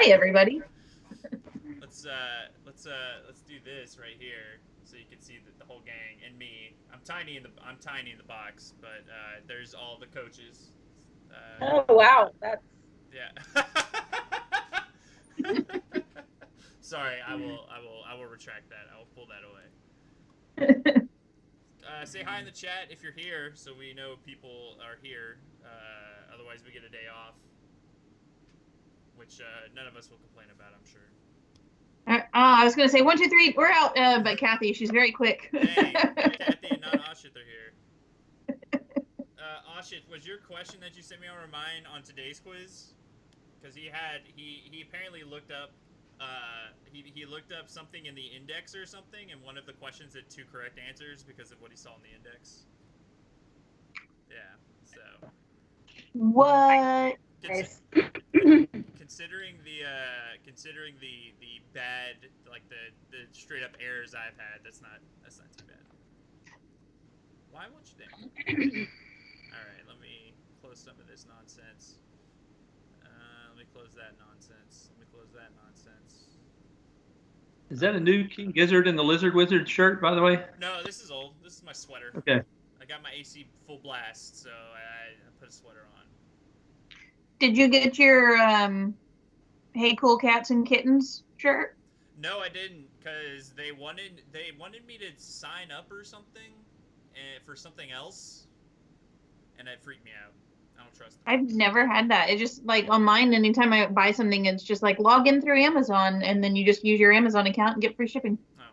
Hi, everybody. Let's do this right here so you can see the whole gang and me. I'm tiny in the box, but there's all the coaches. Uh, Oh wow, that's yeah. Sorry, I will retract that. I will pull that away. Say hi in the chat if you're here, so we know people are here. Otherwise, we get a day off, which none of us will complain about, I'm sure. I was going to say 1, 2, 3, we're out. But Kathy, she's very quick. Hey, Kathy and not Ashit are here. Ashit, was your question that you sent me over mine on today's quiz? Because he apparently looked up he looked up something in the index or something, and one of the questions had 2 correct answers because of what he saw in the index. Yeah, so What? nice. considering the bad, like the straight up errors I've had, that's not too bad. Why won't you think? All right, let me close some of this nonsense. Let me close that nonsense. Let me close that nonsense. Is that a new King Gizzard and the Lizard Wizard shirt, by the way? No, this is old. This is my sweater. Okay. I got my AC full blast, so I put a sweater on. Did you get your Hey Cool Cats and Kittens shirt? No, I didn't, because they wanted me to sign up or something, for something else, and it freaked me out. I don't trust them. I've never had that. It's just like on mine, anytime I buy something, it's just like log in through Amazon and then you just use your Amazon account and get free shipping. Oh.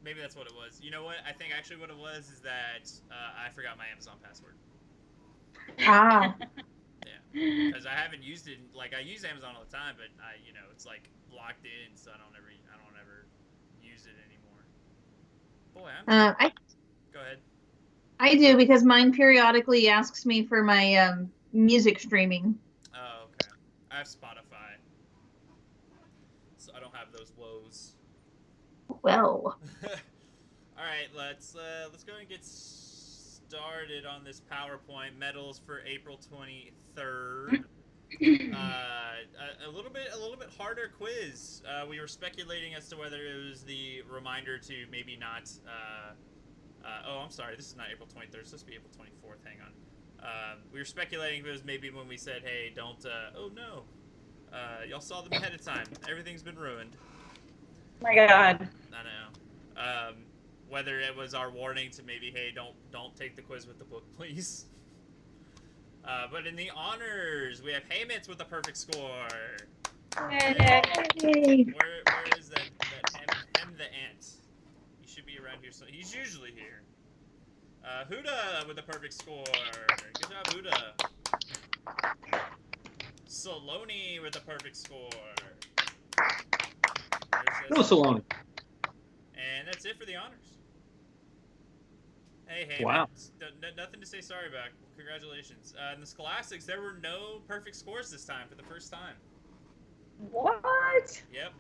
Maybe that's what it was. You know what? I think actually what it was is that I forgot my Amazon password. Ah. Yeah. Because I haven't used it. Like, I use Amazon all the time, but it's like locked in, so I don't ever use it anymore. Boy, Go ahead. I do because mine periodically asks me for my music streaming. Oh, okay. I have Spotify, so I don't have those woes. Well. All right, let's go and get started on this PowerPoint. Medals for April 23rd. A little bit harder quiz. We were speculating as to whether it was the reminder to maybe not. Oh, I'm sorry. This is not April 23rd. It's supposed to be April 24th. Hang on. We were speculating if it was maybe when we said, "Hey, don't." Oh no. Y'all saw them ahead of time. Everything's been ruined. Oh my God. I know. Whether it was our warning to maybe, hey, don't take the quiz with the book, please. But in the honors, we have Haymitz with the perfect score. Yay. Where is that Hem the ant? He should be around here. So he's usually here. Huda with the perfect score. Good job, Huda. Saloni with the perfect score. No, Saloni. And that's it for the honors. Hey, wow. Nothing to say sorry about. Congratulations. In the Scholastics, there were no perfect scores this time for the first time. What? Yep.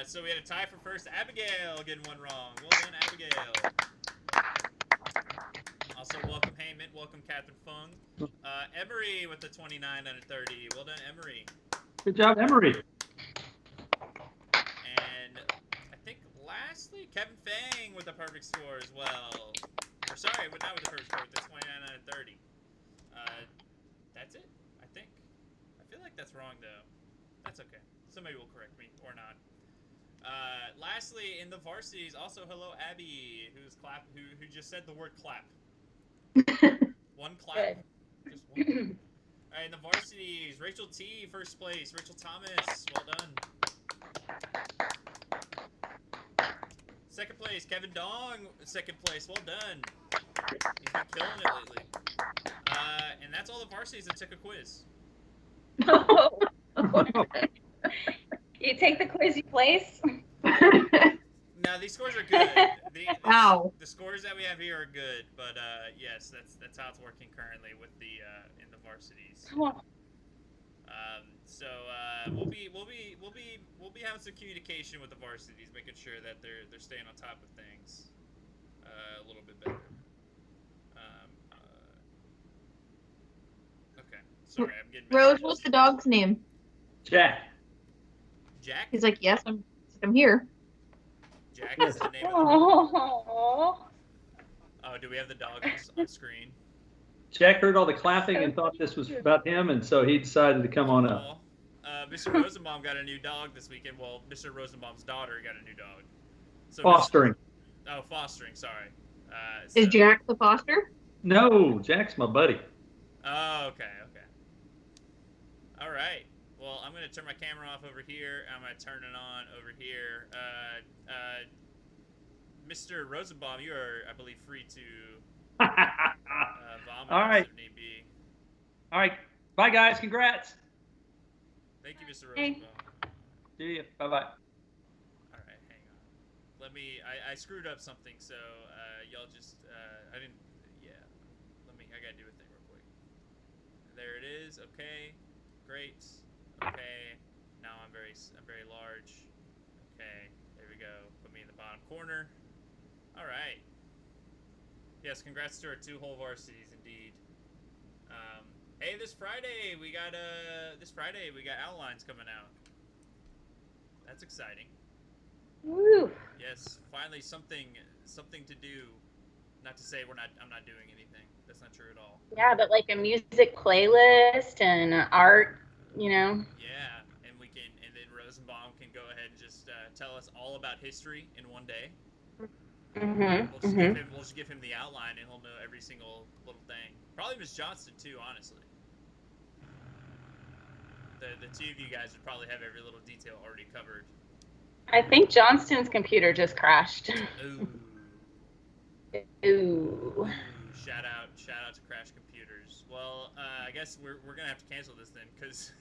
So we had a tie for first. Abigail getting one wrong. Well done, Abigail. Also, welcome Heyman. Welcome Catherine Fung. Emery with the 29 out of 30. Well done, Emery. Good job, Emery. And I think lastly, Kevin Fang with the perfect score as well. Or sorry, not with the perfect score, with the 29 out of 30. That's it, I think. I feel like that's wrong, though. That's okay. Somebody will correct me, or not. Lastly, in the varsities, also hello, Abby, who just said the word clap. One clap. Good. Just one. All right, in the varsities, Rachel T, first place. Rachel Thomas, well done. Second place, Kevin Dong, second place. Well done. He's been killing it lately. And that's all the varsities that took a quiz. You take the quiz, you place? Now these scores are good. The scores that we have here are good, but yes, that's how it's working currently with the in the varsities. So we'll be having some communication with the varsities, making sure that they're staying on top of things a little bit better. Okay, sorry, I'm getting. Rose, what's the dog's name? Jack. Jack? He's like, yes, I'm here. Jack is Yes. the name of the dog. Oh, Oh, do we have the dog on screen? Jack heard all the clapping and thought this was about him, and so he decided to come on up. Mr. Rosenbaum got a new dog this weekend. Well, Mr. Rosenbaum's daughter got a new dog. So Fostering. fostering. Sorry. Is Jack the foster? No, Jack's my buddy. Oh, okay. All right. Well, I'm gonna turn my camera off over here. I'm gonna turn it on over here. Mr. Rosenbaum, you are, I believe, free to vomit All right. if need be. All right. Bye, guys. Congrats. Thank you, Mr. Hey. Rosenbaum. See you. Bye-bye. All right, hang on. Let me. I screwed up something, so y'all just. I didn't. Yeah. I gotta do a thing real quick. There it is. Okay. Great. Okay. Now I'm very large. Okay. There we go. Put me in the bottom corner. All right. Yes. Congrats to our 2 whole varsities, indeed. Hey, this Friday we got Outlines coming out. That's exciting. woo. Yes, finally something to do. Not to say I'm not doing anything. That's not true at all. Yeah, but like a music playlist and art, you know. Yeah, and then Rosenbaum can go ahead and just tell us all about history in one day. We'll just give him the outline, and he'll know every single little thing. Probably Miss Johnston too, honestly. The two of you guys would probably have every little detail already covered. I think Johnston's computer just crashed. Ooh. Ooh. Shout out to Crash Computers. Well, I guess we're gonna have to cancel this then, because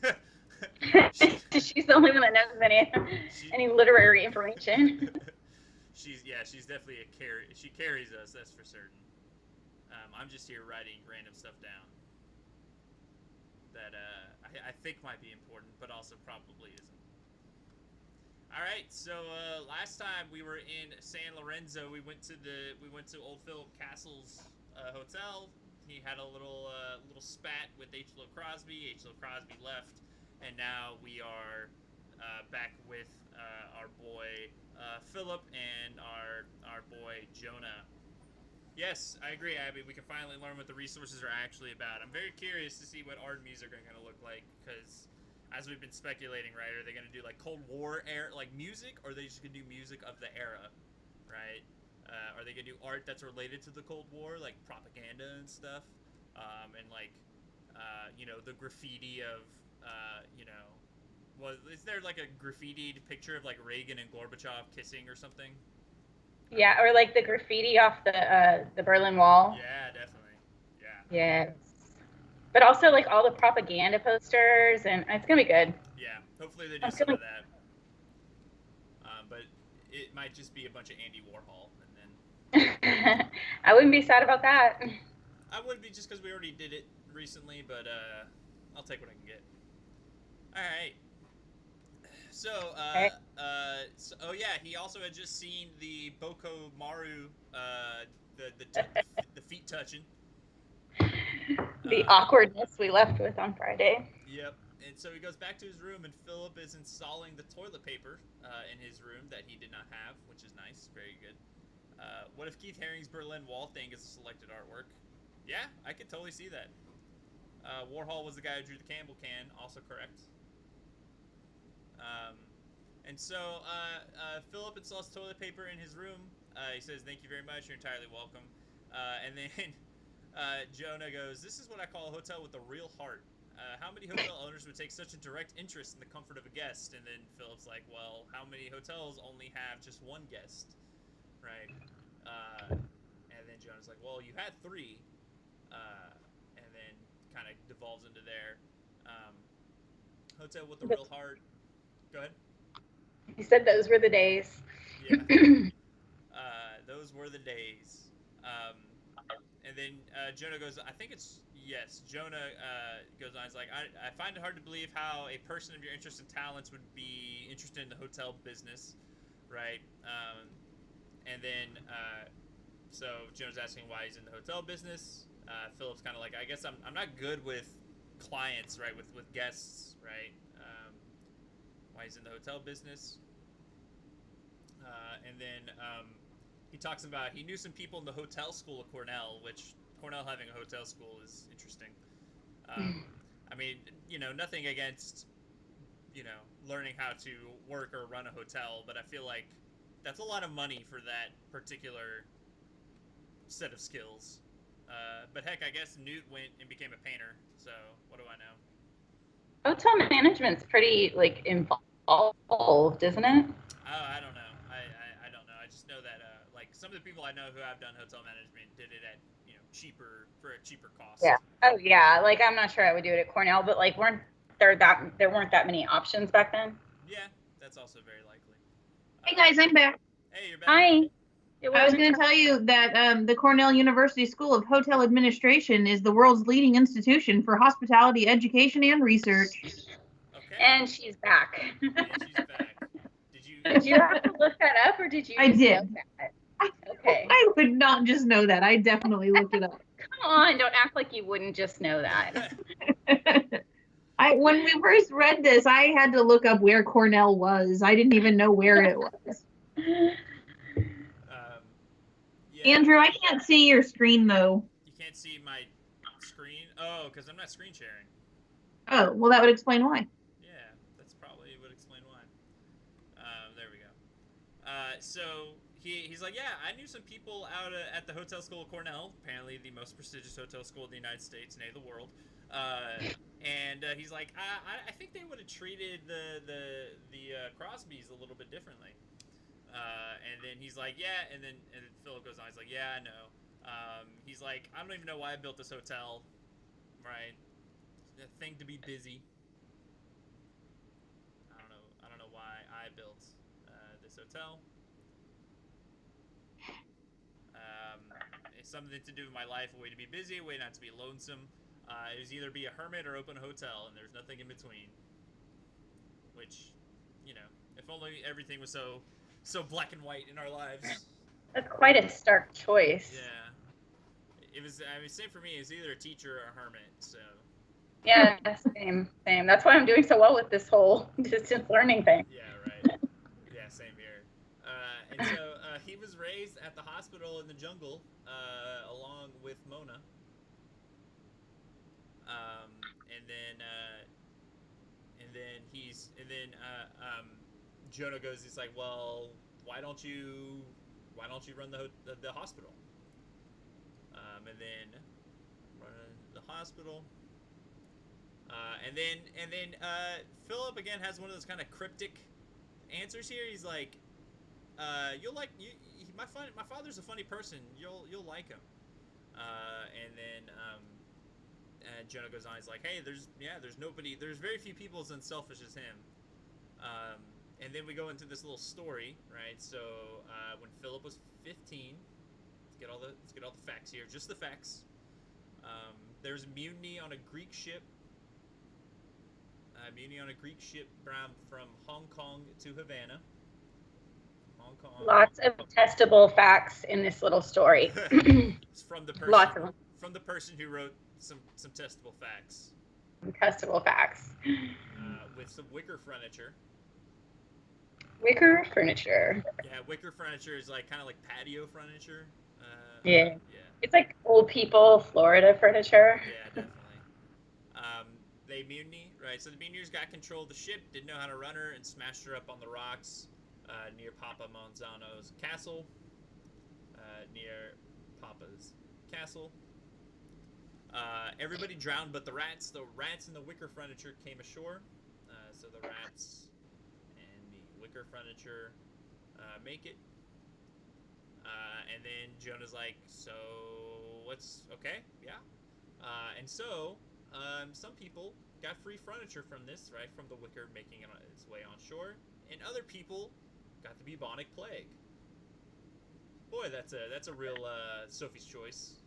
She's the only one that knows any literary information. she's definitely she carries us, that's for certain. I'm just here writing random stuff down that I think might be important, but also probably isn't. All right, so last time we were in San Lorenzo, we went to Old Philip Castle's hotel. He had a little spat with H. Lo Crosby. H. Lo Crosby left, and now we are back with our boy Philip and our boy Jonah. Yes, I agree, Abby. We can finally learn what the resources are actually about. I'm very curious to see what art and music are going to look like, because as we've been speculating, right, are they going to do like Cold War era, like music, or are they just going to do music of the era, right? Are they going to do art that's related to the Cold War, like propaganda and stuff, and like, the graffiti of, is there like a graffitied picture of like Reagan and Gorbachev kissing or something? Yeah, or like the graffiti off the Berlin Wall. Yeah, definitely. Yeah. Yes. But also like all the propaganda posters, and it's gonna be good. Yeah, hopefully they do some of that. But it might just be a bunch of Andy Warhol, and then I wouldn't be sad about that. I would be, just because we already did it recently, but I'll take what I can get. All right. So, oh yeah, he also had just seen the Boko Maru, the feet touching. The awkwardness we left with on Friday. Yep. And so he goes back to his room, and Philip is installing the toilet paper in his room that he did not have, which is nice. Very good. What if Keith Haring's Berlin Wall thing is a selected artwork? Yeah, I could totally see that. Warhol was the guy who drew the Campbell can, also correct. And so Philip installs toilet paper in his room. He says, "Thank you very much. You're entirely welcome." And then Jonah goes, "This is what I call a hotel with a real heart. How many hotel owners would take such a direct interest in the comfort of a guest?" And then Philip's like, "Well, how many hotels only have just one guest, right?" And then Jonah's like, "Well, you had 3," and then kind of devolves into there. Hotel with a real heart. Go ahead. He said those were the days. Yeah. Those were the days. And then Jonah goes, I think it's, yes, Jonah goes on, he's like, I find it hard to believe how a person of your interests and talents would be interested in the hotel business, right? And then, so Jonah's asking why he's in the hotel business. Philip's kind of like, I guess I'm not good with clients, right, with guests, right? why he's in the hotel business. And then he talks about he knew some people in the hotel school of Cornell, which Cornell having a hotel school is interesting. I mean, nothing against, learning how to work or run a hotel, but I feel like that's a lot of money for that particular set of skills. But heck, I guess Newt went and became a painter, so what do I know? Hotel management's pretty involved, isn't it? Oh, I don't know. I don't know. I just know that some of the people I know who have done hotel management did it at cheaper for a cheaper cost. Yeah. Oh yeah. I'm not sure I would do it at Cornell, but there weren't that many options back then. Yeah, that's also very likely. Hey guys, I'm back. Hey, you're back. Hi. I was going to tell you that the Cornell University School of Hotel Administration is the world's leading institution for hospitality education and research. Okay. And she's back. And she's back. Did you have to look that up, or did you? I did. Know that? Okay. I would not just know that. I definitely looked it up. Come on, don't act like you wouldn't just know that. When we first read this, I had to look up where Cornell was. I didn't even know where it was. Yeah. Andrew, I can't see your screen though. You can't see my screen? Oh, because I'm not screen sharing. Oh, well, that would explain why. Yeah, that's probably would explain why. There we go. So he's like, yeah, I knew some people out at the hotel school of Cornell, apparently the most prestigious hotel school in the United States, nay, the world. And he's like, I think they would have treated the Crosbys a little bit differently. And then he's like, yeah, and then Philip goes on, he's like, yeah, I know. He's like, I don't even know why I built this hotel, right? A thing to be busy. I don't know why I built this hotel. It's something to do with my life, a way to be busy, a way not to be lonesome. It was either be a hermit or open a hotel, and there's nothing in between. Which, if only everything was so black and white in our lives. That's quite a stark choice. Yeah. It was, same for me. It was either a teacher or a hermit, so. Yeah, same. That's why I'm doing so well with this whole distance learning thing. Yeah, right. Yeah, same here. And so he was raised at the hospital in the jungle, along with Mona. Jonah goes, he's like, well, why don't you run the hospital? And then run the hospital. And then Philip again has one of those kind of cryptic answers here. He's like, you'll like my father's a funny person. You'll like him. And then Jonah goes on. He's like, hey, there's very few people as unselfish as him. And then we go into this little story, right? So when Philip was 15, let's get all the facts here, just the facts. There's a mutiny on a Greek ship. Bound from Hong Kong to Havana. Hong Kong. Lots of testable facts in this little story. It's from the person. Lots of them. From the person who wrote some testable facts. Testable facts. With some wicker furniture. Wicker furniture. Yeah, wicker furniture is kind of like patio furniture. Yeah. Yeah. It's like old people Florida furniture. Yeah, definitely. They mutiny, right? So the mutineers got control of the ship, didn't know how to run her, and smashed her up on the rocks near Papa Monzano's castle. Everybody drowned but the rats. The rats and the wicker furniture came ashore. So the rats and the wicker furniture make it. And then Jonah's like, so what's okay? Yeah. And so some people got free furniture from this, right? From the wicker making its way on shore. And other people got the bubonic plague. Boy, that's a real Sophie's Choice.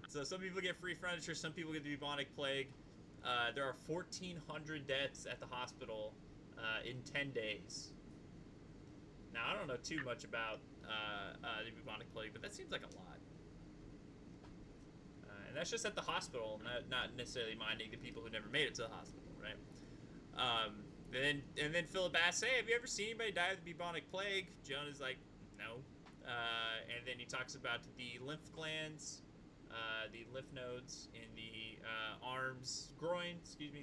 So some people get free furniture, some people get the bubonic plague. There are 1,400 deaths at the hospital in 10 days. Now, I don't know too much about the bubonic plague, but that seems like a lot. And that's just at the hospital, not necessarily minding the people who never made it to the hospital. right? And then Philip asks, "Hey, have you ever seen anybody die of the bubonic plague?" Jonah's like, "No." And then he talks about the lymph glands, the lymph nodes in the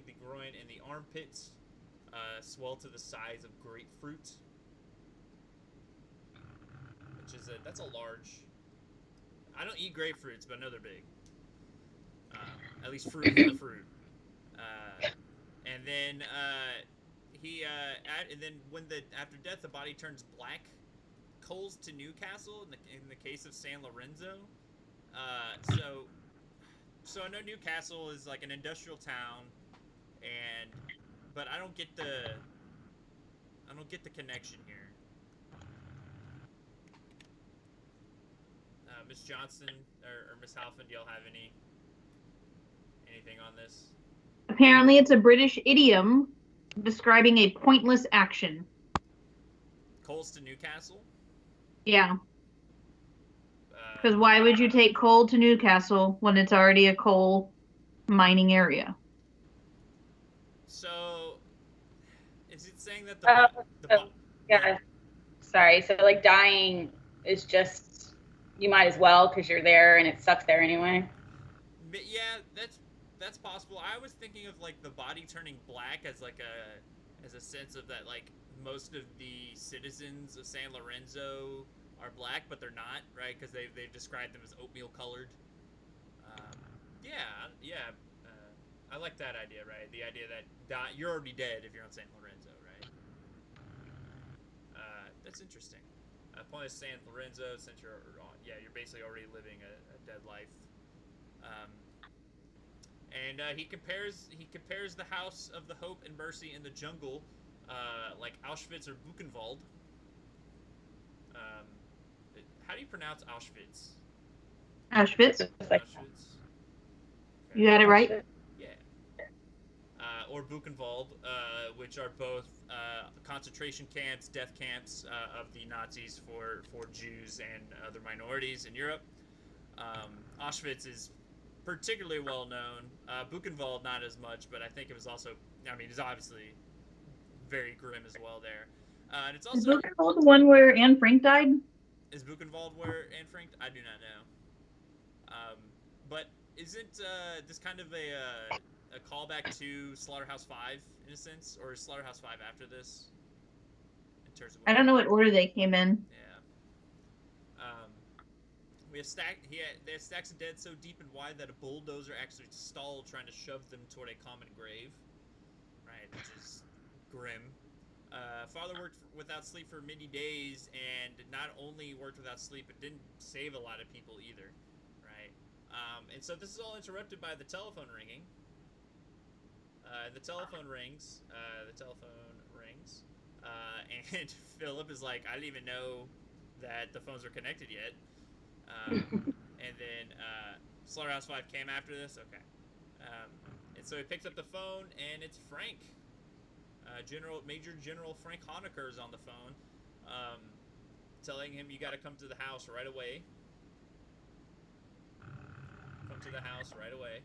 the groin and the armpits swell to the size of grapefruit, which is that's a large. I don't eat grapefruits, but I know they're big. At least fruit for fruit. And then and then when after death the body turns black, coals to Newcastle in the case of San Lorenzo. So I know Newcastle is like an industrial town, but I don't get the connection here. Miss Johnston or Miss Halfin, do y'all have anything on this? Apparently, it's a British idiom describing a pointless action. Coals to Newcastle? Yeah. Because why would you take coal to Newcastle when it's already a coal mining area? So, is it saying that yeah. Sorry. So like dying is just, you might as well because you're there and it sucks there anyway. But yeah, that's possible. I was thinking of like the body turning black as like a sense of that, like most of the citizens of San Lorenzo are black, but they're not, right? Because they've described them as oatmeal colored. I like that idea, right? The idea that you're already dead if you're on San Lorenzo, right? That's interesting. Point of San Lorenzo, since you're basically already living a dead life. And he compares the House of the Hope and Mercy in the jungle, like Auschwitz or Buchenwald. How do you pronounce Auschwitz? Auschwitz. Auschwitz. Okay. You got it right. Yeah. Or Buchenwald, which are both concentration camps, death camps of the Nazis for Jews and other minorities in Europe. Auschwitz is particularly well known. Buchenwald not as much, but I think it was also. I mean, it's obviously very grim as well there. And it's also. Is Buchenwald the one where Anne Frank died? Is Buchenwald where Anne Frank? I do not know. But isn't this kind of a callback to Slaughterhouse 5 in a sense, or is Slaughterhouse 5 after this? In terms of I don't know what order they came in. Yeah. They have stacks of dead so deep and wide that a bulldozer actually stalled trying to shove them toward a common grave. Right, which is grim. Father worked without sleep for many days, and not only worked without sleep, but didn't save a lot of people either. Right? And so this is all interrupted by the telephone ringing. The telephone rings. And Philip is like, I didn't even know that the phones were connected yet. And then Slaughterhouse 5 came after this. Okay. And so he picks up the phone, and it's Frank. Major General Frank Honecker is on the phone, telling him, you got to come to the house right away. Come to the house right away.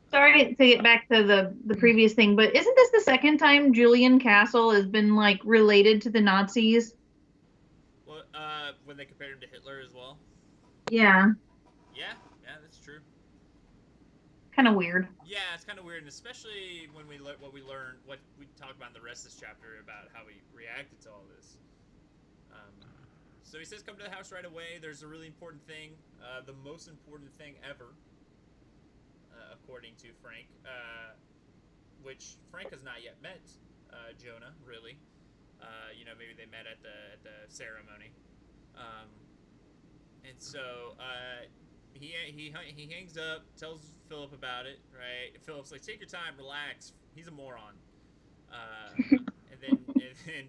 Sorry to get back to the previous thing, but isn't this the second time Julian Castle has been like related to the Nazis? Well, when they compared him to Hitler as well. Yeah. Yeah, that's true. Kind of weird. Yeah, it's kind of weird, and especially when what we talk about in the rest of this chapter about how we reacted to all this. So he says, "Come to the house right away." There's a really important thing, the most important thing ever, according to Frank, which Frank has not yet met Jonah. Really, maybe they met at the ceremony, and so he hangs up, tells Philip about it. Right, Philip's like, "Take your time, relax. He's a moron." And then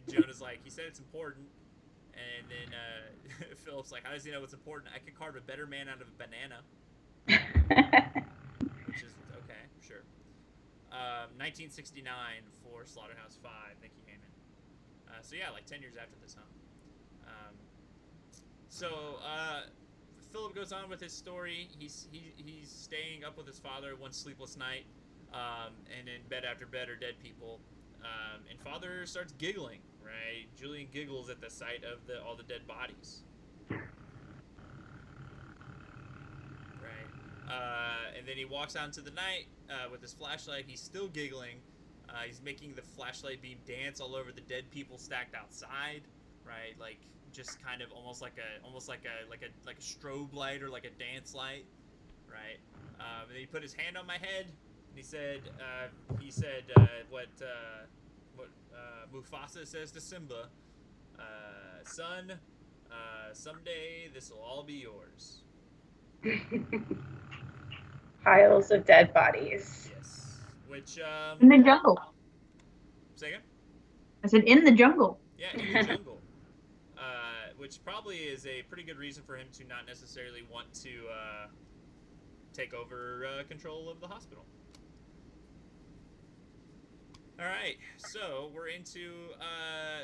Jonah's like, "He said it's important." And then Philip's like, "How does he know it's important? I could carve a better man out of a banana." Which is okay, sure. 1969 for Slaughterhouse 5. I think he came in. So yeah, like 10 years after this, huh? Philip goes on with his story. He's staying up with his father one sleepless night. And in bed after bed are dead people. And Father starts giggling, right? Julian giggles at the sight of all the dead bodies. Right. And then he walks out into the night with his flashlight. He's still giggling. He's making the flashlight beam dance all over the dead people stacked outside, right? Like just kind of almost like a strobe light or like a dance light, right? And then he put his hand on my head and he said what Mufasa says to Simba, son, someday this will all be yours. Piles of dead bodies. Yes. Which In the jungle. say again? I said in the jungle. Yeah, in the jungle. Which probably is a pretty good reason for him to not necessarily want to take over control of the hospital. All right, so we're into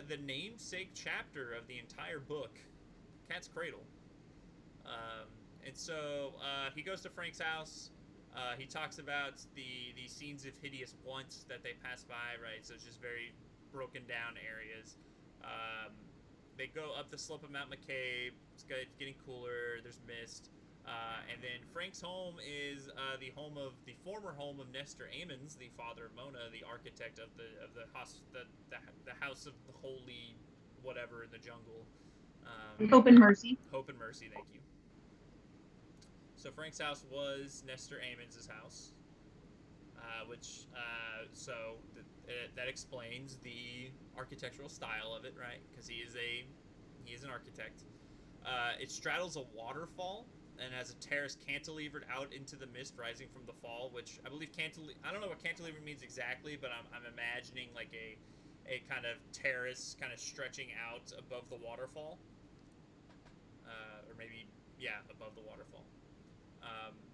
the namesake chapter of the entire book, Cat's Cradle. And so he goes to Frank's house. He talks about the scenes of hideous wants that they pass by, right? So it's just very broken down areas. They go up the slope of Mount McCabe. It's getting cooler. There's mist. And then Frank's home is the former home of Nestor Amons, the father of Mona, the architect of the house of the holy whatever in the jungle. Hope and Mercy. Hope and Mercy, thank you. So Frank's house was Nestor Amons' house, that explains the architectural style of it, right? Because he is an architect. It straddles a waterfall and has a terrace cantilevered out into the mist rising from the fall, which I believe I don't know what cantilever means exactly, but I'm imagining like a kind of terrace kind of stretching out above the waterfall, or maybe above the waterfall.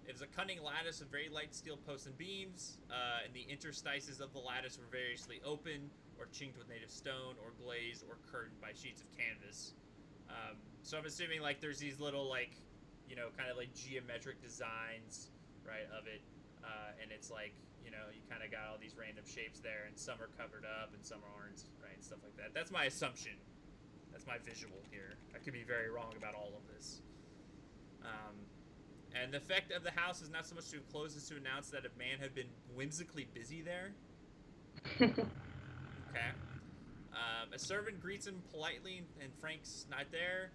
It was a cunning lattice of very light steel posts and beams, and the interstices of the lattice were variously open, or chinked with native stone, or glazed, or curtained by sheets of canvas. So I'm assuming like there's these little like, kind of like geometric designs, right, of it, and it's like, you kind of got all these random shapes there, and some are covered up, and some aren't, right, stuff like that. That's my assumption. That's my visual here. I could be very wrong about all of this. And the effect of the house is not so much to enclose as to announce that a man had been whimsically busy there. Okay. A servant greets him politely, and Frank's not there.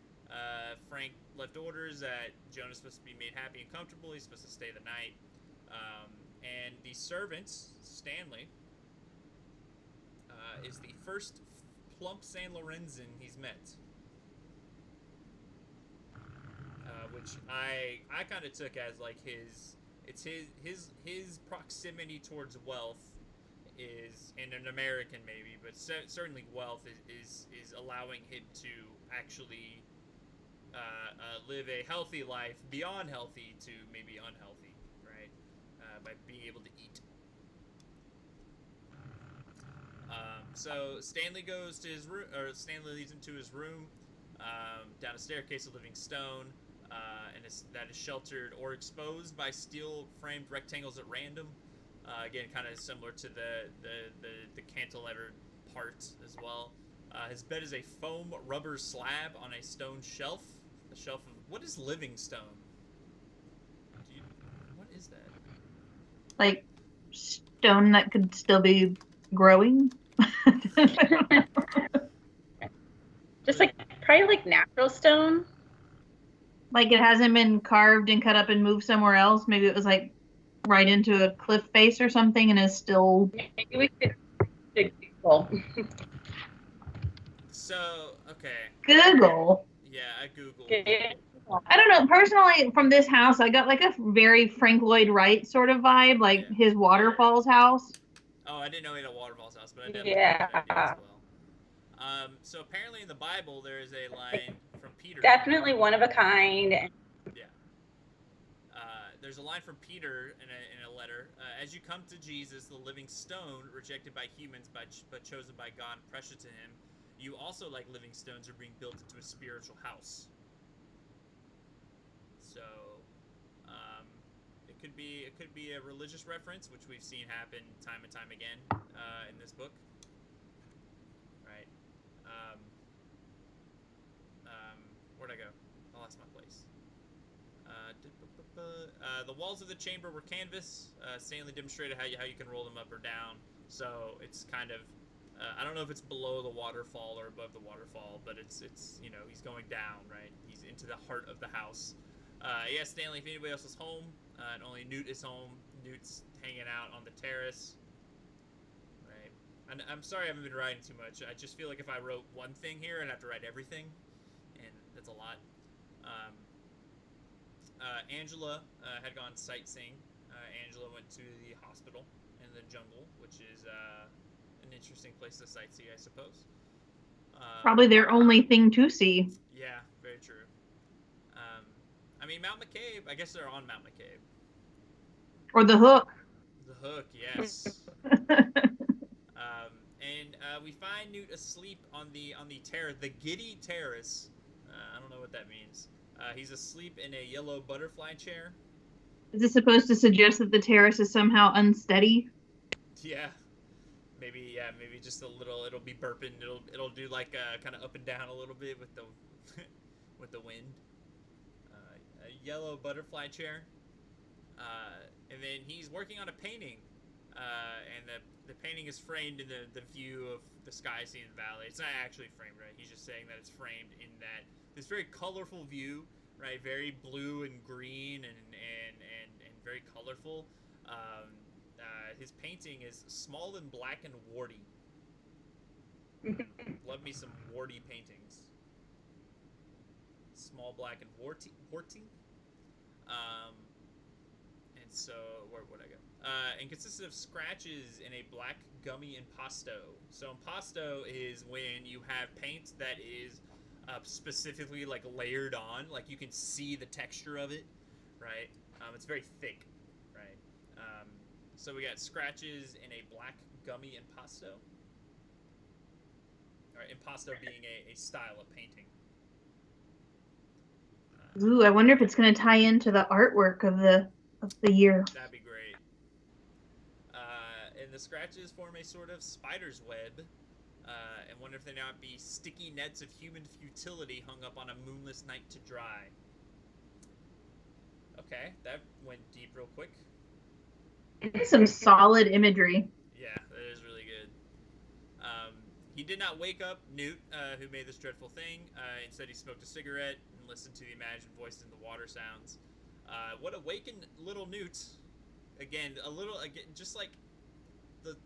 Frank left orders that Jonah's supposed to be made happy and comfortable. He's supposed to stay the night. And the servant, Stanley, is the first plump San Lorenzen he's met. Which I kind of took as like his proximity towards wealth is, in an American maybe, but certainly wealth is allowing him to actually live a healthy life beyond healthy to maybe unhealthy, right? By being able to eat. So Stanley goes to his room, or Stanley leads him to his room, down a staircase of living stone. And that is sheltered or exposed by steel-framed rectangles at random. Again, kind of similar to the cantilever part as well. His bed is a foam rubber slab on a stone shelf. The shelf of what is living stone? What is that? Like stone that could still be growing. Just like probably like natural stone. Like it hasn't been carved and cut up and moved somewhere else. Maybe it was like right into a cliff face or something and is still. Maybe we could Google. So, okay. Google. Yeah, I Googled. Okay. I don't know. Personally, from this house, I got like a very Frank Lloyd Wright sort of vibe, like his Waterfalls house. Oh, I didn't know he had a Waterfalls house, but I did Yeah. like that idea as well. So apparently in the Bible there is a line from Peter. Definitely one of a kind. Yeah. There's a line from Peter in a letter. As you come to Jesus, the living stone, rejected by humans but chosen by God and precious to him, you also, like living stones, are being built into a spiritual house. So, it it could be a religious reference, which we've seen happen time and time again in this book. Right. Where'd I go? I lost my place. The walls of the chamber were canvas. Stanley demonstrated how you can roll them up or down. So it's kind of, I don't know if it's below the waterfall or above the waterfall, but it's he's going down, right? He's into the heart of the house. Yeah, Stanley, if anybody else is home, and only Newt is home, Newt's hanging out on the terrace. Right. And I'm sorry I haven't been writing too much. I just feel like if I wrote one thing here, I'd have to write everything, and that's a lot. Angela had gone sightseeing. Angela went to the hospital in the jungle, which is an interesting place to sightsee, I suppose. Probably their only thing to see. Yeah, very true. I mean, Mount McCabe, I guess they're on Mount McCabe. Or the Hook. The Hook, yes. And we find Newt asleep on the terrace, the Giddy Terrace. I don't know what that means. He's asleep in a yellow butterfly chair. Is this supposed to suggest that the terrace is somehow unsteady? Yeah, maybe just a little. It'll be burping. It'll do like kind of up and down a little bit with the with the wind. A yellow butterfly chair, and then he's working on a painting, and the painting is framed in the view of the sky seen in the valley. It's not actually framed, right? He's just saying that it's framed in that this very colorful view, right? Very blue and green and very colorful. His painting is small and black and warty. Love me some warty paintings. Small, black, and warty. And so, where would I go? And consisted of scratches in a black gummy impasto. So impasto is when you have paint that is specifically like layered on, like you can see the texture of it, right? It's very thick, right? So we got scratches in a black gummy impasto. All right, impasto being a style of painting. Ooh, I wonder if it's going to tie into the artwork of the year. That'd be great. And the scratches form a sort of spider's web. And wonder if they not be sticky nets of human futility hung up on a moonless night to dry. Okay, that went deep real quick. It's some solid imagery. Yeah, that is really good. He did not wake up Newt, who made this dreadful thing. Instead, he smoked a cigarette and listened to the imagined voice in the water sounds. What awakened little Newt, again, just like the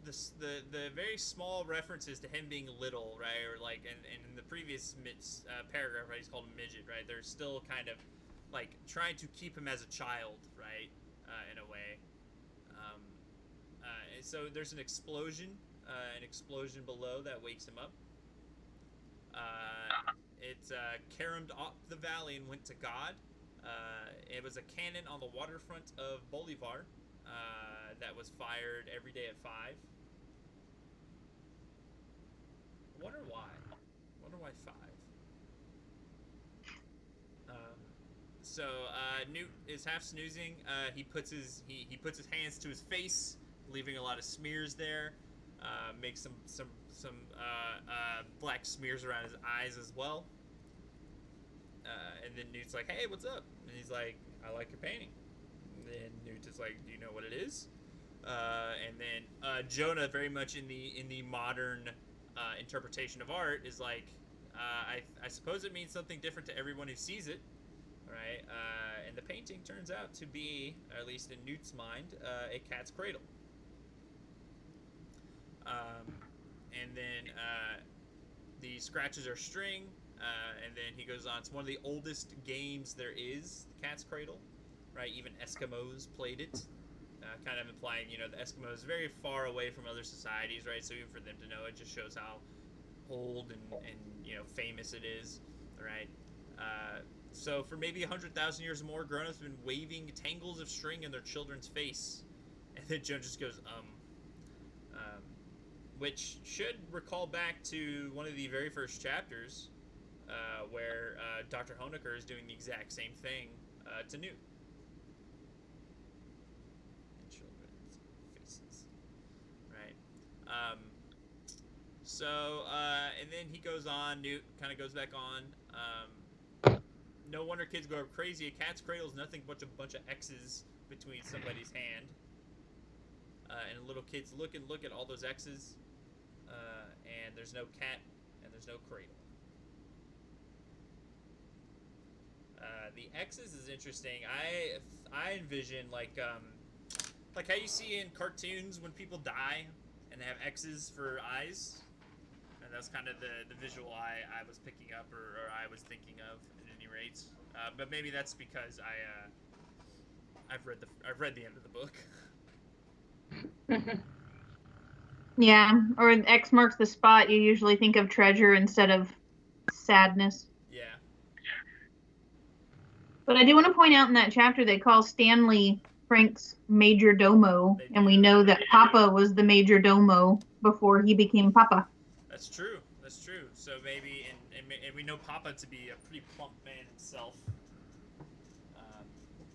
very small references to him being little, right? Or like, and in the previous paragraph, right, he's called a midget, right? They're still kind of like trying to keep him as a child, right? In a way. And so there's an explosion below that wakes him up. It caromed up the valley and went to God. It was a cannon on the waterfront of Bolivar that was fired every day at 5. I wonder why. Wonder why 5. So Newt is half snoozing. He puts his hands to his face, leaving a lot of smears there. Makes some black smears around his eyes as well. And then Newt's like, "Hey, what's up?" And he's like, "I like your painting." And then Newt is like, "Do you know what it is?" And then Jonah, very much in the modern interpretation of art, is like, I suppose it means something different to everyone who sees it, right? And the painting turns out to be, at least in Newt's mind, a cat's cradle. And then the scratches are string, and then he goes on. It's one of the oldest games there is, the cat's cradle, right? Even Eskimos played it, kind of implying, the Eskimos very far away from other societies, right? So even for them to know, it just shows how old and famous it is, right? So for maybe 100,000 years or more, grown-ups have been waving tangles of string in their children's face, and then Joan just goes, which should recall back to one of the very first chapters, where Dr. Honecker is doing the exact same thing to Newt. So, and then he goes on. Newt kind of goes back on. No wonder kids go crazy. A cat's cradle is nothing but a bunch of X's between somebody's hand. And little kids look at all those X's. And there's no cat and there's no cradle. The X's is interesting. I envision like how you see in cartoons when people die and they have X's for eyes. And that's kind of the visual I was picking up or I was thinking of at any rate. But maybe that's because I've read the end of the book. Yeah, or X marks the spot. You usually think of treasure instead of sadness. Yeah. But I do want to point out in that chapter they call Stanley Frank's major domo, and we know that Papa was the major domo before he became Papa. That's true. So maybe, and we know Papa to be a pretty plump man himself.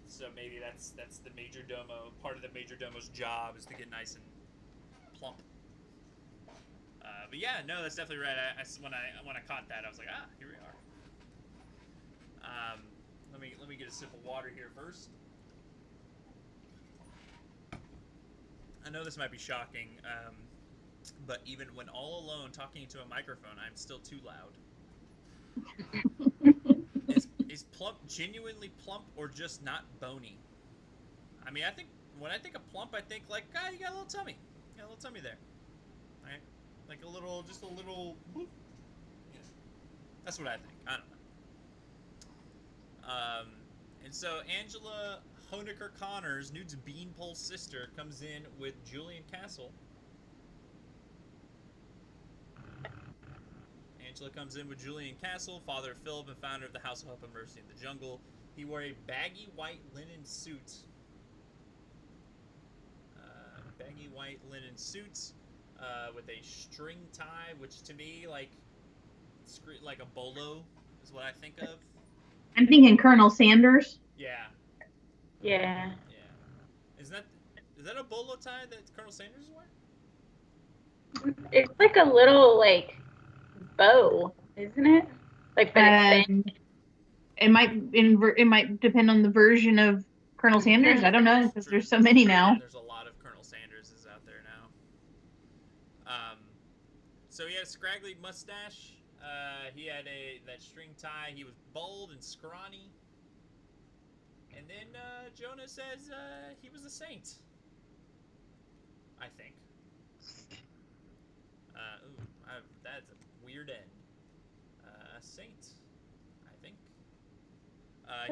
So maybe that's the major domo. Part of the major domo's job is to get nice and plump. But yeah, no, that's definitely right. When I caught that, I was like, here we are. Let me get a sip of water here first. I know this might be shocking, but even when all alone talking into a microphone, I'm still too loud. Is plump genuinely plump or just not bony? I mean, I think when I think of plump, I think like, you got a little tummy. You got a little tummy there. Right? Like just a little whoop. Yeah. That's what I think. I don't know. And so Angela Honecker Connors, Newt's beanpole sister, comes in with Julian Castle. Angela comes in with Julian Castle, father of Philip and founder of the House of Hope and Mercy in the Jungle. He wore a baggy white linen suit. With a string tie, which to me, like a bolo is what I think of. I'm thinking Colonel Sanders. Yeah. Yeah. Is that a bolo tie that Colonel Sanders is wearing? It's like a little like bow, isn't it? Like, but it's thin. It might depend on the version of Colonel Sanders. I don't know because there's so many now. There's a lot of Colonel Sanderses out there now. So he had a scraggly mustache. He had that string tie. He was bald and scrawny. And then Jonah says he was a saint. I think. That's a weird end. Saint, I think.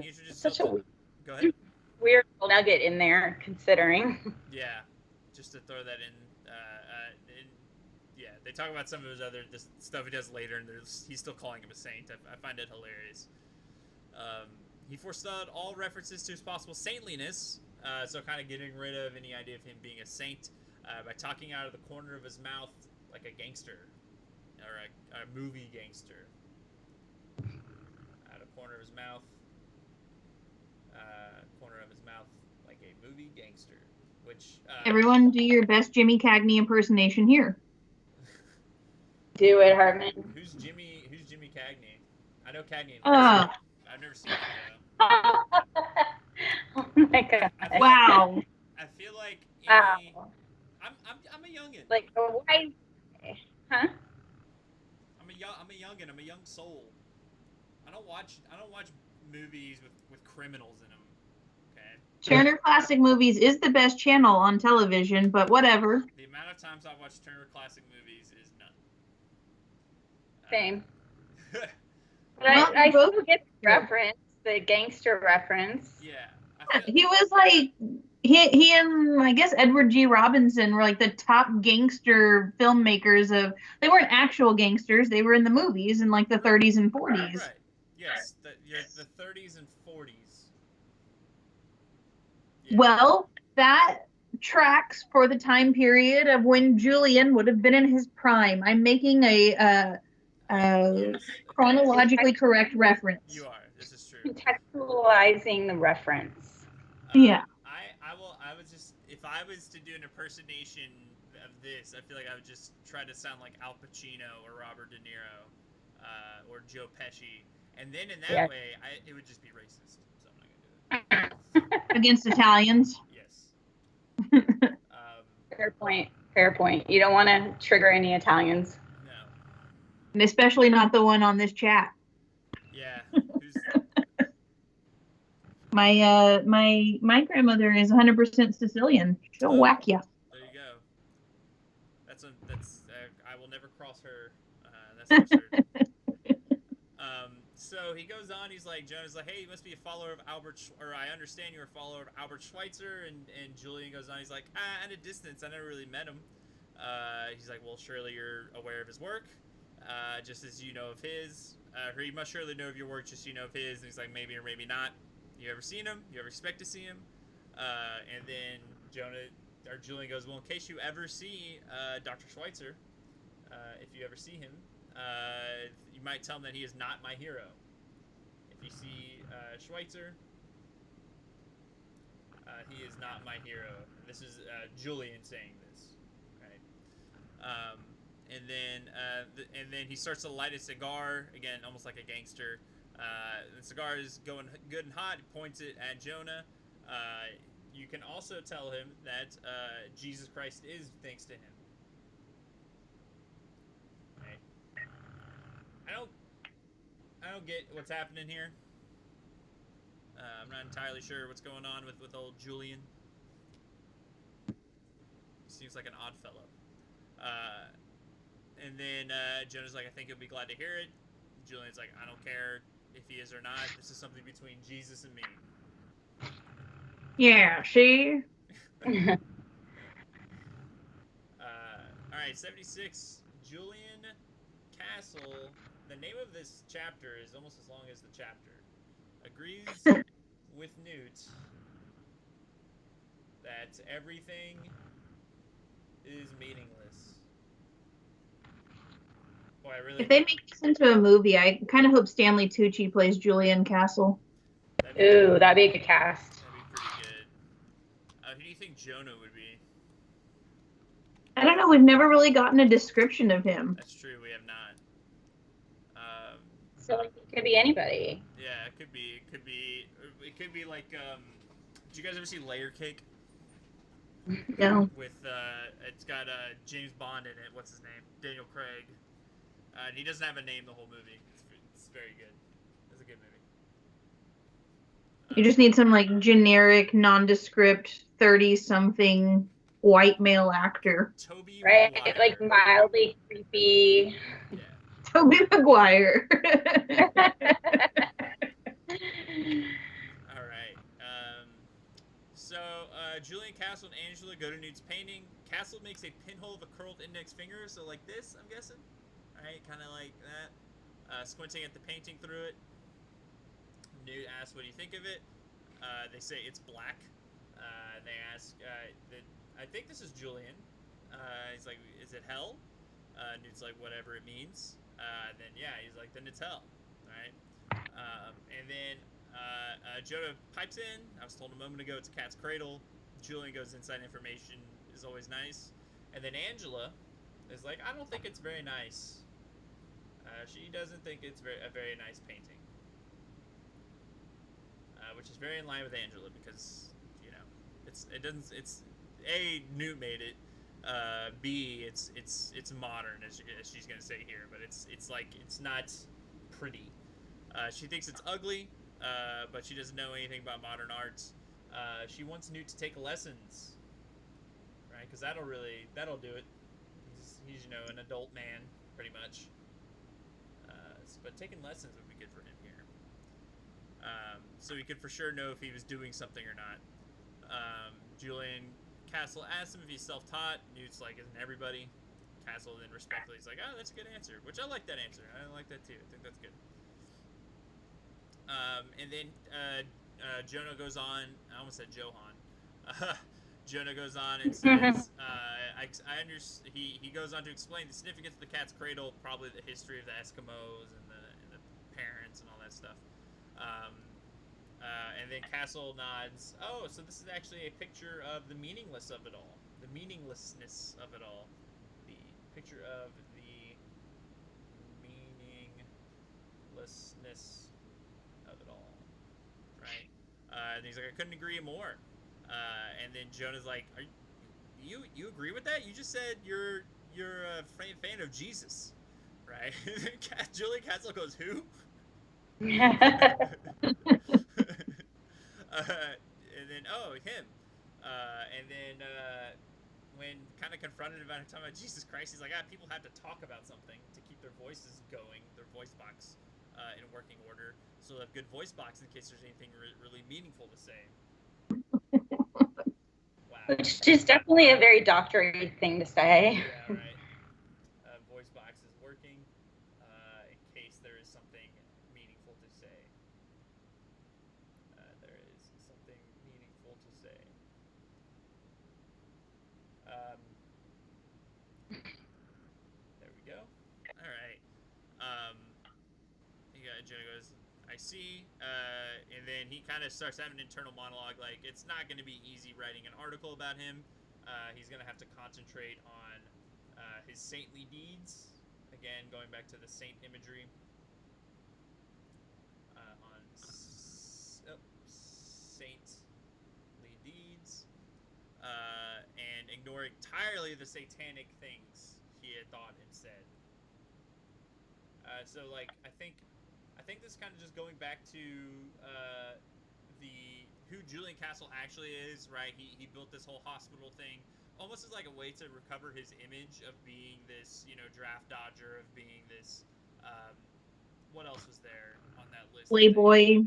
He introduced Such a Go ahead. Weird nugget in there, considering. Yeah, just to throw that in. Yeah, they talk about some of his other stuff he does later, and he's still calling him a saint. I find it hilarious. He forestalled all references to his possible saintliness, so kind of getting rid of any idea of him being a saint by talking out of the corner of his mouth like a gangster, or a movie gangster. Out of corner of his mouth, like a movie gangster. Which everyone, do your best Jimmy Cagney impersonation here. Do it, Hartman. Who's Jimmy Cagney? I know Cagney. I've never seen him though. Oh my god! Wow. I feel like Wow. I'm a youngin. Like a white, huh? I'm a youngin. I'm a young soul. I don't watch movies with criminals in them. Okay. Turner Classic Movies is the best channel on television, but whatever. The amount of times I've watched Turner Classic Movies is none. Same. But I still get the reference, the gangster reference. Yeah. He was like he and I guess Edward G. Robinson were like the top gangster filmmakers of. They weren't actual gangsters; they were in the movies in like the 30s and 40s. Right. Yes. The 30s and 40s. Yeah. Well, that tracks for the time period of when Julian would have been in his prime. I'm making a chronologically correct reference. You are. This is true. Contextualizing the reference. Yeah. I would just, if I was to do an impersonation of this, I feel like I would just try to sound like Al Pacino or Robert De Niro, or Joe Pesci, and then in that way, it would just be racist. So I'm not gonna do it. Against Italians. Yes. Fair point. Fair point. You don't want to trigger any Italians. No. And especially not the one on this chat. Yeah. Who's... My grandmother is 100% Sicilian. She'll whack you. There you go. That's I will never cross her. That's for certain. So he goes on. He's like, Jonah's like, hey, you must be a follower of or I understand you're a follower of Albert Schweitzer. And Julian goes on. He's like, at a distance, I never really met him. He's like, well, surely you're aware of his work, just as you know of his. Or you must surely know of your work, just so you know of his. And he's like, maybe or maybe not. You ever seen him? You ever expect to see him? And then Julian goes, well, in case you ever see Dr. Schweitzer, if you ever see him, you might tell him that he is not my hero. If you see Schweitzer, he is not my hero. This is Julian saying this, right? And then he starts to light a cigar again, almost like a gangster. The cigar is going good and hot. He points it at Jonah. You can also tell him that Jesus Christ is thanks to him. I don't get what's happening here. I'm not entirely sure what's going on with old Julian. He seems like an odd fellow. And then Jonah's like, I think he'll be glad to hear it. Julian's like, I don't care if he is or not. This is something between Jesus and me. Yeah, she. All right, 76. Julian Castle. The name of this chapter is almost as long as the chapter. Agrees with Newt that everything is meaningless. Boy, I really. If they make this into a movie, I kind of hope Stanley Tucci plays Julian Castle. That'd be a good cast. That'd be pretty good. Who do you think Jonah would be? I don't know. We've never really gotten a description of him. That's true. We have not. So like, it could be anybody. Yeah, it could be. It could be like. Did you guys ever see Layer Cake? No. With it's got James Bond in it. What's his name? Daniel Craig. And he doesn't have a name the whole movie. It's very good. It's a good movie. You just need some like generic, nondescript, 30-something white male actor. Toby Right? Maguire. Like mildly creepy. Yeah. Toby Maguire. All right. So Julian Castle and Angela go to Newt's painting. Castle makes a pinhole of a curled index finger, so like this, I'm guessing. All right, kind of like that. Squinting at the painting through it. Newt asks, "What do you think of it?" They say it's black. They ask, I think this is Julian. He's like, "Is it hell?" Newt's like, "Whatever it means." Then yeah, he's like, "Then it's hell." All right. And then Jonah pipes in. I was told a moment ago it's a cat's cradle. Julian goes, inside information is always nice. And then Angela is like, I don't think it's very nice. She doesn't think it's a very nice painting. Which is very in line with Angela because, you know, it's A, Newt made it. B, it's modern as she's gonna say here, but it's like it's not pretty. She thinks it's ugly, but she doesn't know anything about modern art. She wants Newt to take lessons, right? Because that'll do it. He's you know an adult man pretty much. But taking lessons would be good for him here. So he could for sure know if he was doing something or not. Julian Castle asks him if he's self-taught. Newt's like, isn't everybody? Castle then respectfully is like, oh, that's a good answer. Which I like that answer. I like that too. I think that's good. And then Jonah goes on. I almost said Johan. Jonah goes on and says, he goes on to explain the significance of the cat's cradle, probably the history of the Eskimos and the parents and all that stuff. And then Castle nods. Oh, so this is actually a picture of the meaningless of it all. The meaninglessness of it all. The picture of the meaninglessness of it all, right? And he's like, I couldn't agree more. And then Jonah's like, Are you agree with that? You just said you're a fan of Jesus, right? Julie Castle goes, who? And then him, and then when kind of confronted about talking about Jesus Christ, he's like, people have to talk about something to keep their voices going, their voice box in working order, so they have good voice box in case there's anything really meaningful to say. Wow. Which is definitely a very doctory thing to say. Yeah, right. Voice box is working in case there is something meaningful to say. There is something meaningful to say. There we go. All right. Jonah goes, I see. And then he kind of starts having an internal monologue like, it's not going to be easy writing an article about him. He's going to have to concentrate on his saintly deeds. Again, going back to the saint imagery. Saintly deeds. And ignoring entirely the satanic things he had thought and said. So, like, I think this is kind of just going back to who Julian Castle actually is, right? He built this whole hospital thing almost as like a way to recover his image of being this, draft dodger, of being this. What else was there on that list? Playboy.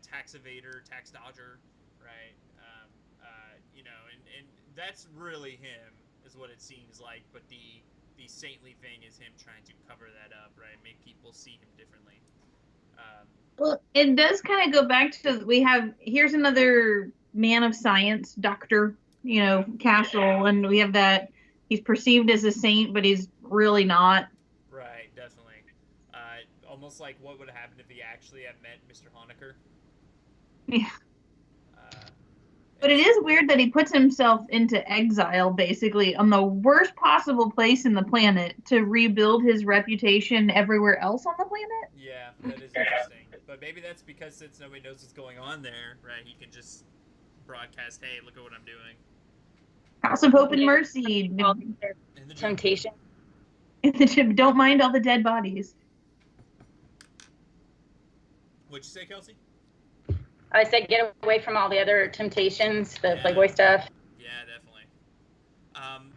Tax evader, tax dodger, right? And that's really him, is what it seems like. But the saintly thing is him trying to cover that up, right? Make people see him differently. Well, it does kind of go back to here's another man of science, doctor, Castle, and we have that he's perceived as a saint, but he's really not. Right, definitely. Almost like what would happen if he actually had met Mr. Honecker. Yeah. But it is weird that he puts himself into exile, basically, on the worst possible place in the planet to rebuild his reputation everywhere else on the planet. Yeah, that is interesting. But maybe that's because since nobody knows what's going on there, right, he can just broadcast, hey, look at what I'm doing. House of Hope and Mercy. In the temptation. Don't mind all the dead bodies. What'd you say, Kelsey? I said get away from all the other temptations, the Playboy stuff. Yeah, definitely. And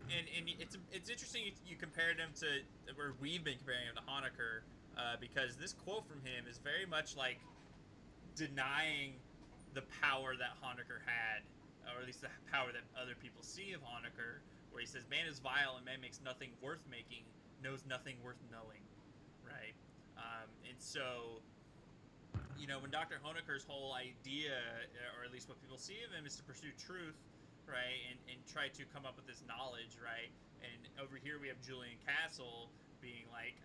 it's interesting you compared him to where we've been comparing him to Honecker, because this quote from him is very much like denying the power that Honecker had, or at least the power that other people see of Honecker, where he says, man is vile and man makes nothing worth making, knows nothing worth knowing, right? And so, when Dr. Honecker's whole idea, or at least what people see of him, is to pursue truth, right, and try to come up with this knowledge, right? And over here we have Julian Castle being like,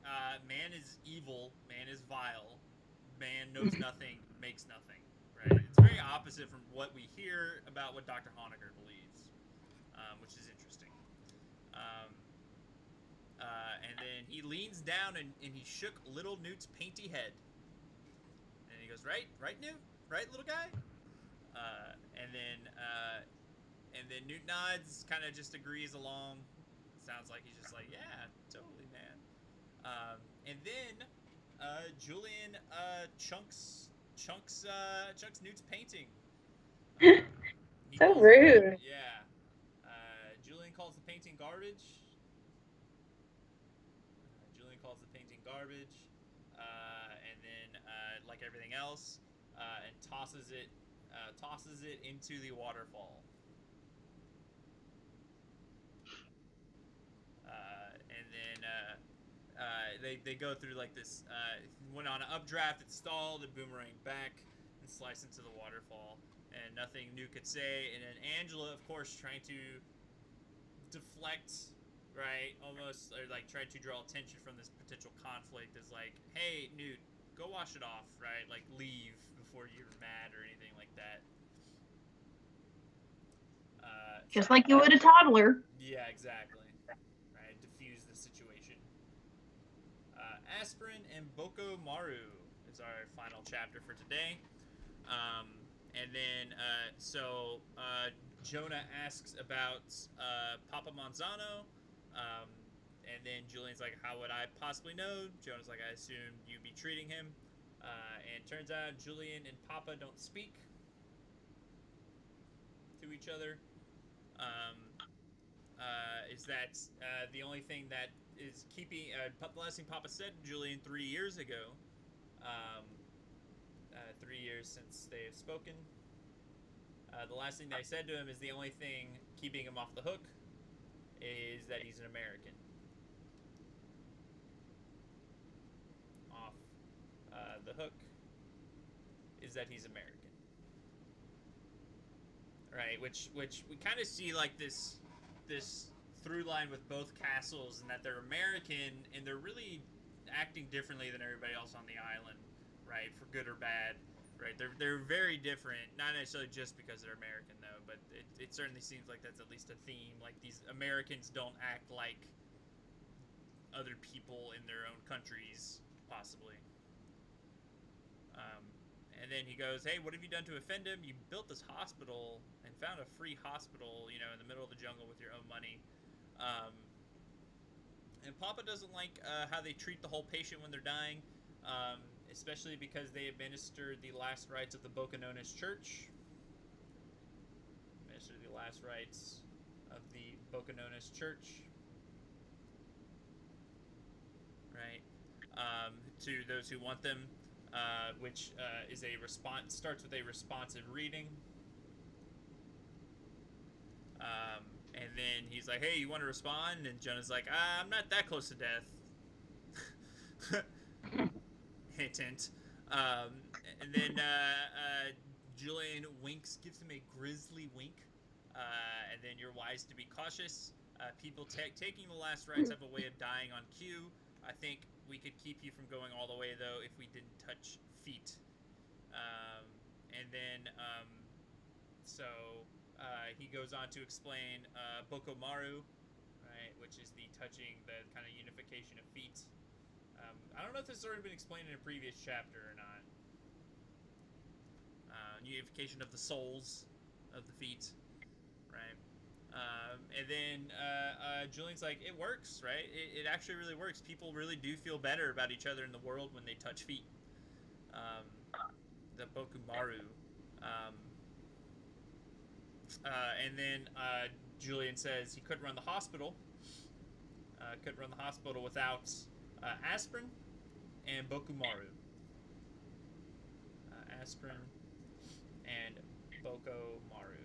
man is evil, man is vile, man knows nothing, makes nothing, right? It's very opposite from what we hear about what Dr. Honecker believes, which is interesting. And then he leans down and he shook little Newt's painty head. And he goes, right, Newt? Right, little guy? And then Newt nods, kind of just agrees along. Sounds like he's just like, yeah, totally, man. And then Julian chunks Newt's painting. So rude. Yeah. Julian calls the painting garbage. And then, like everything else, and tosses it into the waterfall. And then they go through like this. Went on an updraft, it stalled, it boomeranged back, and sliced into the waterfall. And nothing new could say. And then Angela, of course, trying to deflect, right, almost, or like try to draw attention from this potential conflict, is like, hey, Newt, go wash it off, right? Like, leave before you're mad or anything like that. Just like you would a toddler. Yeah, exactly. Right, diffuse the situation. Aspirin and Boko Maru is our final chapter for today. Um, and then, Jonah asks about Papa Manzano. Um, and then Julian's like, how would I possibly know? Jonah's like, I assume you'd be treating him. And turns out Julian and Papa don't speak to each other. Um, is that the only thing that is keeping the last thing Papa said to Julian 3 years ago. 3 years since they have spoken. The last thing they said to him is the only thing keeping him off the hook is that he's an American. Off the hook is that he's American. Right, which we kind of see like this through line with both castles, and that they're American and they're really acting differently than everybody else on the island, right? For good or bad, right? They're very different, not necessarily just because they're American though, but it certainly seems like that's at least a theme. Like these Americans don't act like other people in their own countries, possibly. And then he goes, hey, what have you done to offend him? You built this hospital and found a free hospital, in the middle of the jungle with your own money. And Papa doesn't like how they treat the whole patient when they're dying, especially because they administered the last rites of the Bocononis Church. Administered the last rites of the Bocononis Church. Right? To those who want them. Which is a response, starts with a responsive reading. And then he's like, hey, you want to respond? And Jonah's like, I'm not that close to death. Hint, hint. And then Julian winks, gives him a grisly wink. And then you're wise to be cautious. People taking the last rites have a way of dying on cue. I think we could keep you from going all the way, though, if we didn't touch feet. And then, he goes on to explain Boko Maru, right, which is the touching, the kind of unification of feet. I don't know if this has already been explained in a previous chapter or not. Unification of the soles of the feet, right? And then Julian's like, it works, right? It actually really works. People really do feel better about each other in the world when they touch feet. The Bokumaru. And then Julian says he couldn't run the hospital. Couldn't run the hospital without aspirin and Bokumaru. Aspirin and Bokumaru.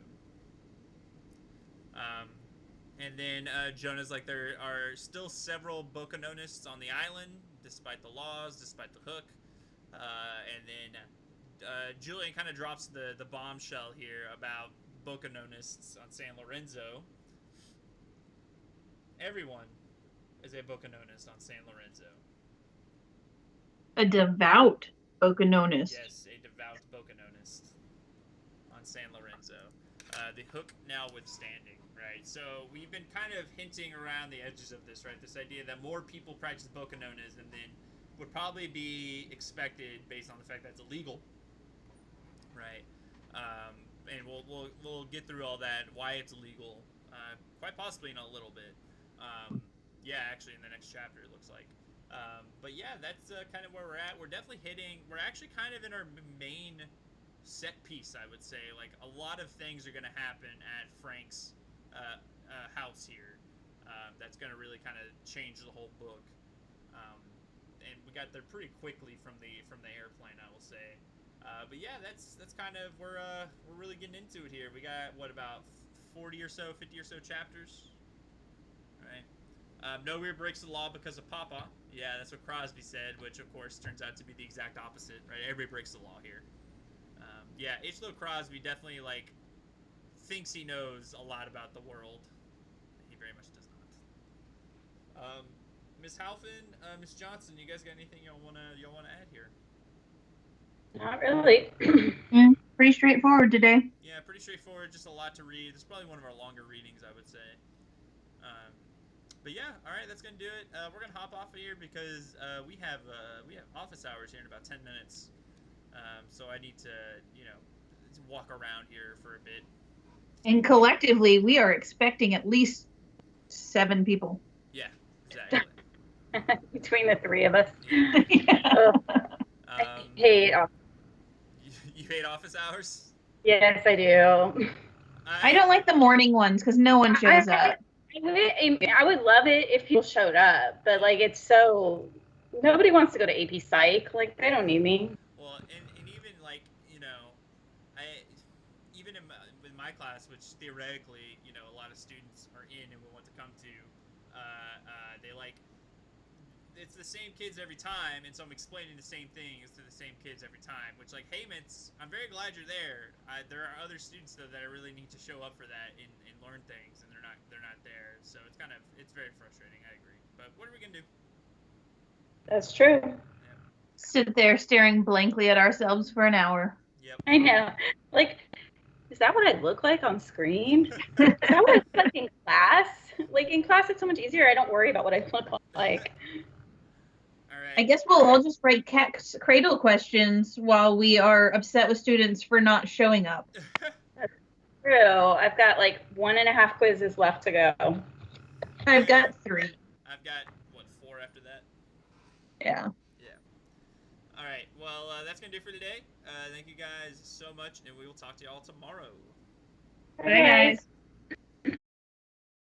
And then Jonah's like, there are still several Bokononists on the island, despite the laws, despite the hook. And then Julian kind of drops the bombshell here about Bokononists on San Lorenzo. Everyone is a Bokononist on San Lorenzo. A devout Bocononist. Yes, a devout Bokononist on San Lorenzo. The hook now withstanding, right? So we've been kind of hinting around the edges of this, right? This idea that more people practice Bokononas and then would probably be expected based on the fact that it's illegal, right? And we'll get through all that, why it's illegal, quite possibly in a little bit. Yeah, actually in the next chapter it looks like. But yeah, that's kind of where we're at. We're definitely we're actually kind of in our main set piece, I would say. Like, a lot of things are going to happen at Frank's house here. That's going to really kind of change the whole book. And we got there pretty quickly from the airplane, I will say. But yeah, that's kind of we're really getting into it here. We got about 40 or so, 50 or so chapters. All right. Nowhere breaks the law because of Papa. Yeah, that's what Crosby said, which of course turns out to be the exact opposite, right? Everybody breaks the law here. Yeah, H. Crosby definitely thinks he knows a lot about the world. He very much does not. Miss Halfin, Miss Johnson, you guys got anything y'all wanna add here? Not really. Pretty pretty straightforward today. Yeah, pretty straightforward. Just a lot to read. It's probably one of our longer readings, I would say. But yeah, all right, that's gonna do it. We're gonna hop off of here because we have office hours here in about 10 minutes. So I need to walk around here for a bit. And collectively, we are expecting at least 7 people. Yeah, exactly. Between the 3 of us. Yeah. Yeah. I hate You hate office hours? Yes, I do. I don't like the morning ones because no one shows up. I would love it if people showed up, but like it's so nobody wants to go to AP Psych. Like they don't need me. Well, and even like I even with my class, which theoretically a lot of students are in and will want to come to, they like it's the same kids every time, and so I'm explaining the same things to the same kids every time. Which, like, hey, Mintz, I'm very glad you're there. There are other students though that I really need to show up for that and learn things, and they're not there. So it's very frustrating. I agree. But what are we gonna do? That's true. Yeah. Sit there staring blankly at ourselves for an hour. Yep. I know. Like, is that what I look like on screen? Is that what I look like in class? Like in class, it's so much easier. I don't worry about what I look like. All right. I guess we'll all just write Cradle questions while we are upset with students for not showing up. True. I've got like 1.5 quizzes left to go. I've got 3. I've got 4 after that. Yeah. Yeah. All right. Well, that's gonna do it for today. Thank you guys so much, and we will talk to y'all tomorrow. Bye, guys.